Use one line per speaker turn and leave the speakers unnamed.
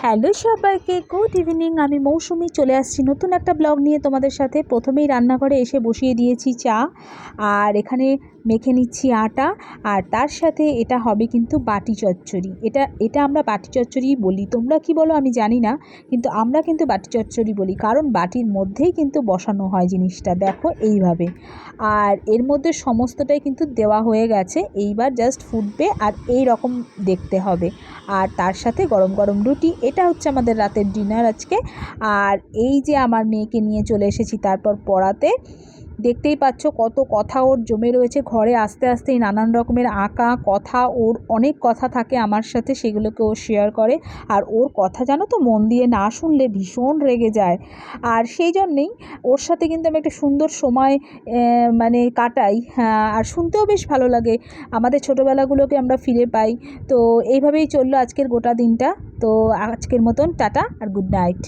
Hello সবাইকে, good evening. আমি মৌসুমি চলে আসছি নতুন একটা ব্লগ নিয়ে তোমাদের সাথে। প্রথমেই রান্নাঘরে এসে বসিয়ে দিয়েছি চা, আর এখানে মেখে নিচ্ছি আটা। আর তার সাথে এটা হবে কিন্তু বাটি চচ্চড়ি। এটা আমরা বাটি চচ্চড়ি বলি, তোমরা কি বলো আমি জানি না, কিন্তু আমরা কিন্তু বাটি চচ্চড়ি বলি, কারণ বাটির মধ্যেই কিন্তু বসানো হয় জিনিসটা, দেখো এইভাবে। আর এর মধ্যে সমস্তটাই কিন্তু দেওয়া হয়ে গেছে, এইবার জাস্ট ফুটবে আর এই রকম দেখতে হবে। আর তার সাথে গরম গরম রুটি। এটা হচ্ছে আমাদের রাতের ডিনার আজকে। আর এই যে আমার মেয়েকে নিয়ে চলে এসেছি তারপর পড়াতে, দেখতেই পাচ্ছ কত কথা ওর জমে রয়েছে ঘরে। আস্তে আস্তেই নানান রকমের আঁকা কথা, ওর অনেক কথা থাকে আমার সাথে, সেগুলোকে ও শেয়ার করে। আর ওর কথা জানো তো, মন দিয়ে না শুনলে ভীষণ রেগে যায়। আর সেই জন্যেই ওর সাথে কিন্তু আমি একটা সুন্দর সময় মানে কাটাই। হ্যাঁ, আর শুনতেও বেশ ভালো লাগে, আমাদের ছোটোবেলাগুলোকে আমরা ফিরে পাই। তো এইভাবেই চললো আজকের গোটা দিনটা। তো আজকের মতন টাটা আর গুড নাইট।